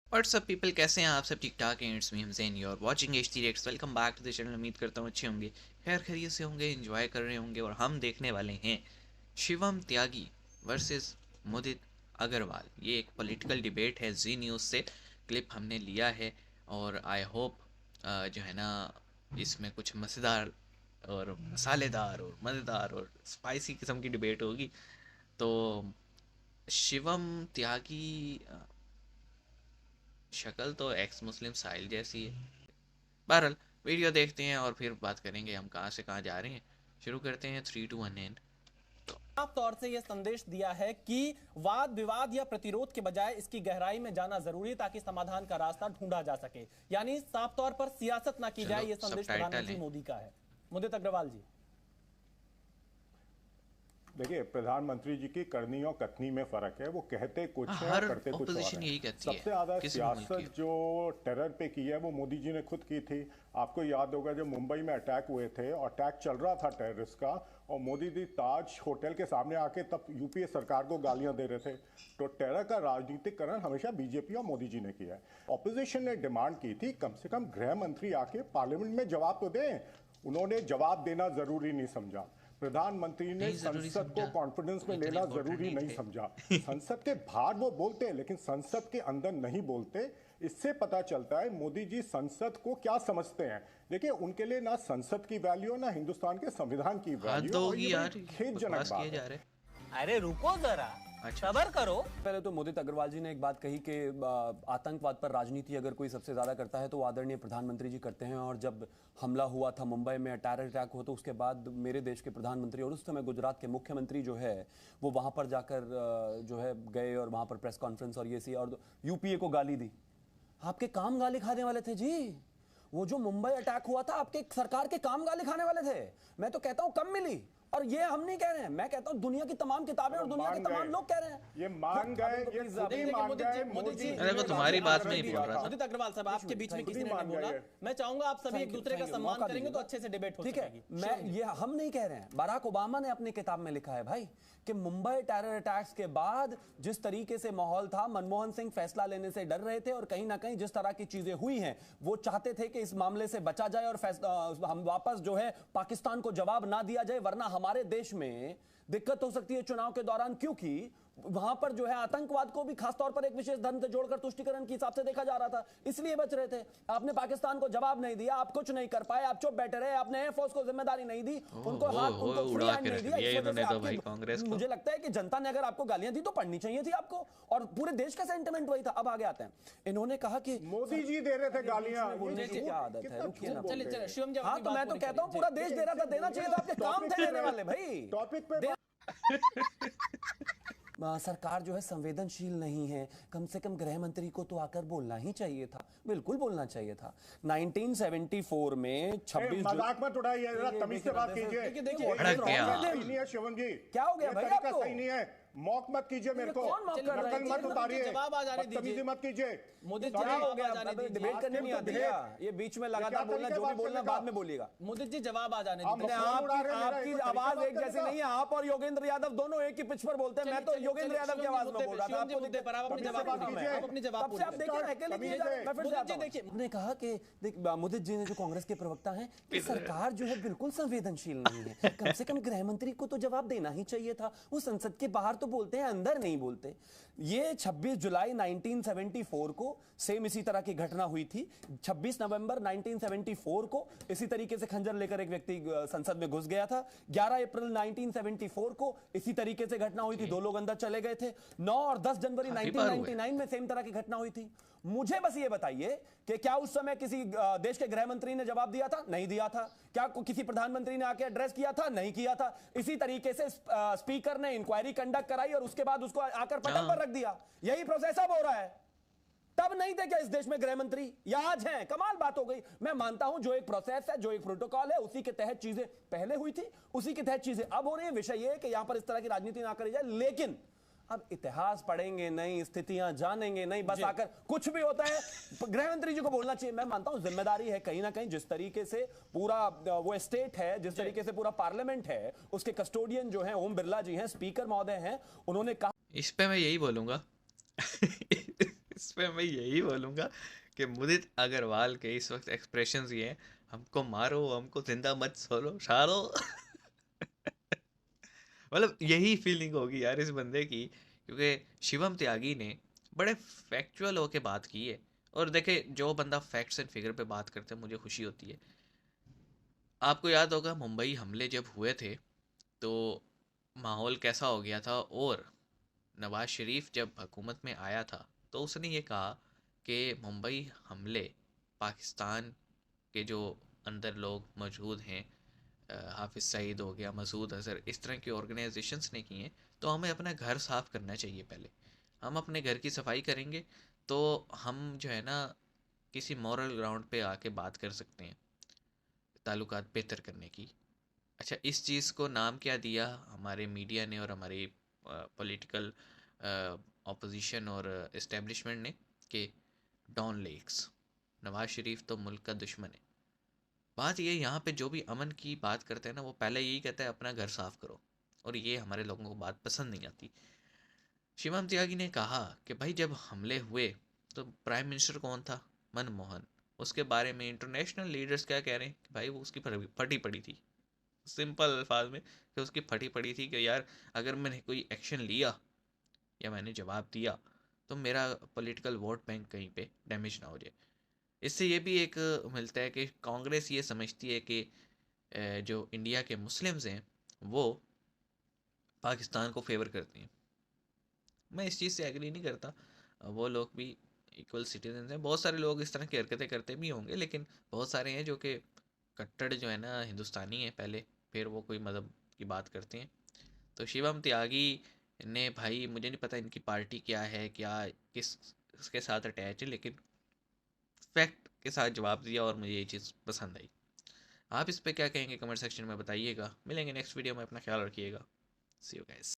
WhatsApp people, कैसे हैं आप सब? ठीक ठाक हैं। It's me Hamzain, you are watching H T Rex. Welcome back to the channel. उम्मीद करता हूँ अच्छे होंगे, खैर खैरियत से होंगे, एंजॉय कर रहे होंगे। और हम देखने वाले हैं शिवम त्यागी वर्सेस मुदित अग्रवाल। ये एक पॉलिटिकल डिबेट है, जी न्यूज़ से क्लिप हमने लिया है। और आई होप जो है ना, इसमें कुछ मज़ेदार और मसालेदार और मज़ेदार और स्पाइसी किस्म की डिबेट होगी। तो शिवम त्यागी शक्ल तो एक्स मुस्लिम साहिल जैसी है। बहरहाल वीडियो देखते हैं और फिर बात करेंगे हम कहाँ से कहाँ जा रहे हैं। शुरू करते हैं 3, 2, 1 एंड। साफ तौर से यह संदेश दिया है कि वाद विवाद या प्रतिरोध के बजाय इसकी गहराई में जाना जरूरी है ताकि समाधान का रास्ता ढूंढा जा सके। यानी साफ तौर पर सियासत ना की जाए, यह संदेश प्रधानमंत्री मोदी का है। मुदित अग्रवाल जी, देखिए, प्रधानमंत्री जी की करनी और कथनी में फर्क है। वो कहते कुछ है और करते कुछ और है। सबसे ज्यादा सियासत जो टेरर पे की है वो मोदी जी ने खुद की थी। आपको याद होगा जब मुंबई में अटैक हुए थे और अटैक चल रहा था टेररिस्ट का, और मोदी जी ताज होटल के सामने आके तब यूपीए सरकार को गालियां दे रहे थे। तो टेरर का राजनीतिकरण हमेशा बीजेपी और मोदी जी ने किया है। ऑपोजिशन ने डिमांड की थी कम से कम गृह मंत्री आके पार्लियामेंट में जवाब तो दें। उन्होंने जवाब देना जरूरी नहीं समझा। प्रधानमंत्री ने संसद को कॉन्फिडेंस में लेना जरूरी नहीं समझा। संसद के बाहर वो बोलते हैं लेकिन संसद के अंदर नहीं बोलते। इससे पता चलता है मोदी जी संसद को क्या समझते हैं। देखिए, उनके लिए ना संसद की वैल्यू ना हिंदुस्तान के संविधान की वैल्यू। खेदजनक बात है। अरे रुको जरा, सबर करो। पहले तो मुदित अग्रवाल जी ने एक बात कही कि आतंकवाद पर राजनीति अगर कोई सबसे ज्यादा करता है तो आदरणीय प्रधानमंत्री जी करते हैं। और जब हमला हुआ था मुंबई में, टेरर अटैक हुआ, तो उसके बाद मेरे देश के प्रधानमंत्री और उस समय गुजरात के मुख्यमंत्री जो है वो वहां पर जाकर जो है गए और वहां पर प्रेस कॉन्फ्रेंस और ये सी और यूपीए को गाली दी। आपके काम गाली खाने वाले थे जी। वो जो मुंबई अटैक हुआ था, आपके सरकार के काम गाली खाने वाले थे। मैं तो कहता हूं कम मिली। और ये हम नहीं कह रहे हैं, मैं कहता हूं दुनिया की तमाम किताबें और दुनिया के तमाम लोग कह रहे हैं। ये मान गए, ये खुद ही मान गए। अरे तुम्हारी बात नहीं बोल रहा। मुदित अग्रवाल साहब, आपके बीच में किसी ने नहीं बोला। मैं चाहूंगा आप सभी एक दूसरे का सम्मान करेंगे तो अच्छे से डिबेट हो सकेगी। ठीक है, मैं ये हम नहीं कह रहे हैं। बराक ओबामा ने अपनी किताब में लिखा है भाई कि मुंबई टेरर अटैक्स के बाद जिस तरीके से माहौल था, मनमोहन सिंह फैसला लेने से डर रहे थे और कहीं ना कहीं जिस तरह की चीजें हुई हैं वो चाहते थे कि इस मामले से बचा जाए और हम वापस जो है पाकिस्तान को जवाब ना दिया जाए, वरना हमारे देश में दिक्कत हो सकती है चुनाव के दौरान। क्योंकि वहां पर जो है आतंकवाद को भी खासतौर पर एक विशेष धर्म से जोड़कर तुष्टीकरण के हिसाब से देखा जा रहा था, इसलिए बच रहे थे। आपने पाकिस्तान को जवाब नहीं दिया, आप कुछ नहीं कर पाए, आप चुप बैठे रहे। आपने एयरफोर्स को जिम्मेदारी नहीं दी, उनको फ्री हैंड नहीं दिया। मुझे लगता है कि जनता ने अगर आपको गालियां दी तो पढ़नी चाहिए थी आपको, और पूरे देश का सेंटिमेंट वही था। अब आगे आते हैं, इन्होंने कहा कि मोदी जी दे रहे थे गालियां। बोलने की क्या आदत है? रुकिए ना। चलिए शिवम जी, हाँ, तो मैं तो कहता हूँ पूरा देश दे रहा था, देना चाहिए था। आपके काम थे देने वाले भाई। टॉपिक पे सरकार जो है संवेदनशील नहीं है। कम से कम गृह मंत्री को तो आकर बोलना ही चाहिए था, बिल्कुल बोलना चाहिए था। 1974 में 26 मजाक मत उड़ाइए, जरा तमीज से बात कीजिए। देखिए शिवम जी, क्या हो गया भाई आपको? सही नहीं है, मौक मत कीजिए मेरे को, नकल मत उतारिए, बदतमीजी मत कीजिए। मुदित क्या हो गया? डिबेट करने नहीं आती है ये बीच में लगातार बोलना, जो भी बोलना बाद में बोलिएगा। मुदित जी जवाब आ जाने दीजिए। आपकी आवाज एक जैसी नहीं है। आप और योगेंद्र यादव दोनों एक ही पिच पर बोलते हैं। मैं तो योगेंद्र यादव की आवाज में बोल रहा था। आप अपने जवाब आप देखिए, मैं फिर से आता हूं। हमने कहा कि मुदित जी ने जो कांग्रेस के प्रवक्ता हैं कि सरकार जो है बिल्कुल संवेदनशील नहीं है। कम से कम गृह मंत्री को तो जवाब देना ही चाहिए था। वो संसद के बाहर तो बोलते हैं, अंदर नहीं बोलते। ये 26 जुलाई 1974 को सेम इसी तरह की घटना हुई थी। 26 नवंबर 1974 को इसी तरीके से खंजर लेकर एक व्यक्ति संसद में घुस गया था। 11 अप्रैल 1974 को इसी तरीके से घटना हुई थी, 2 लोग अंदर चले गए थे। 9 और 10 जनवरी 1999 में सेम तरह की घटना हुई थी। मुझे बस ये बताइए कि क्या उस समय किसी देश के गृह मंत्री ने जवाब दिया था? नहीं दिया था। क्या किसी प्रधानमंत्री ने आके एड्रेस किया था? नहीं किया था। इसी तरीके से स्पीकर ने इंक्वायरी कंडक्ट कराई और उसके बाद उसको आकर पटल पर रख दिया। यही प्रोसेस अब हो रहा है। तब नहीं थे क्या इस देश में गृह मंत्री, या आज हैं? कमाल बात हो गई। मैं मानता हूं जो एक प्रोसेस है, जो एक प्रोटोकॉल है, उसी के तहत चीजें पहले हुई थी, उसी के तहत चीजें अब हो रही है। विषय ये है कि यहां पर इस तरह की राजनीति ना करी जाए। लेकिन अब इतिहास पढ़ेंगे नहीं, स्थितियां जानेंगे नहीं, बस आकर कुछ भी होता है गृह मंत्री जी को बोलना चाहिए। मैं मानता हूं जिम्मेदारी है कहीं ना कहीं, जिस तरीके से पूरा वो स्टेट है, जिस तरीके से पूरा पार्लियामेंट है, उसके कस्टोडियन जो है ओम बिरला जी हैं, स्पीकर महोदय हैं, उन्होंने कहा। इस पे मैं यही बोलूंगा इस पे मैं यही बोलूंगा कि मुदित अग्रवाल के इस वक्त एक्सप्रेशंस ये हैं, हमको मारो, हमको जिंदा मत छोड़ो मतलब यही फीलिंग होगी यार इस बंदे की, क्योंकि शिवम त्यागी ने बड़े फैक्चुअल होके बात की है। और देखे, जो बंदा फैक्ट्स एंड फिगर पे बात करते हैं मुझे खुशी होती है। आपको याद होगा मुंबई हमले जब हुए थे तो माहौल कैसा हो गया था, और नवाज शरीफ जब हुकूमत में आया था तो उसने ये कहा कि मुंबई हमले पाकिस्तान के जो अंदर लोग मौजूद हैं, हाफिज़ सईद हो गया, मसूद अज़हर, इस तरह की ऑर्गेनाइजेशंस ने की हैं, तो हमें अपना घर साफ़ करना चाहिए। पहले हम अपने घर की सफाई करेंगे तो हम जो है ना किसी मॉरल ग्राउंड पे आके बात कर सकते हैं ताल्लुकात बेहतर करने की। अच्छा, इस चीज़ को नाम क्या दिया हमारे मीडिया ने और हमारी पॉलिटिकल ऑपोजिशन और इस्टेब्लिशमेंट ने, कि डॉन लेक्स। नवाज शरीफ तो मुल्क का दुश्मन है। बात ये, यहाँ पे जो भी अमन की बात करते हैं ना, वो पहले यही कहता है अपना घर साफ करो, और ये हमारे लोगों को बात पसंद नहीं आती। शिवम त्यागी ने कहा कि भाई जब हमले हुए तो प्राइम मिनिस्टर कौन था? मनमोहन। उसके बारे में इंटरनेशनल लीडर्स क्या कह रहे हैं कि भाई वो उसकी फटी पड़ी थी, सिंपल अल्फाज में कि उसकी फटी पड़ी थी कि यार अगर मैंने कोई एक्शन लिया या मैंने जवाब दिया तो मेरा पॉलिटिकल वोट बैंक कहीं पे डैमेज ना हो जाए। इससे ये भी एक मिलता है कि कांग्रेस ये समझती है कि जो इंडिया के मुस्लिम्स हैं वो पाकिस्तान को फेवर करते हैं। मैं इस चीज़ से एग्री नहीं करता। वो लोग भी इक्वल सिटीजन हैं। बहुत सारे लोग इस तरह की हरकतें करते भी होंगे, लेकिन बहुत सारे हैं जो कि कट्टर जो है ना हिंदुस्तानी है पहले, फिर वो कोई मज़हब की बात करते हैं। तो शिवम त्यागी ने, भाई मुझे नहीं पता इनकी पार्टी क्या है, क्या किस के साथ अटैच है, लेकिन फैक्ट के साथ जवाब दिया और मुझे ये चीज़ पसंद आई। आप इस पे क्या कहेंगे कमेंट सेक्शन में बताइएगा। मिलेंगे नेक्स्ट वीडियो में, अपना ख्याल रखिएगा। सी यू गाइस।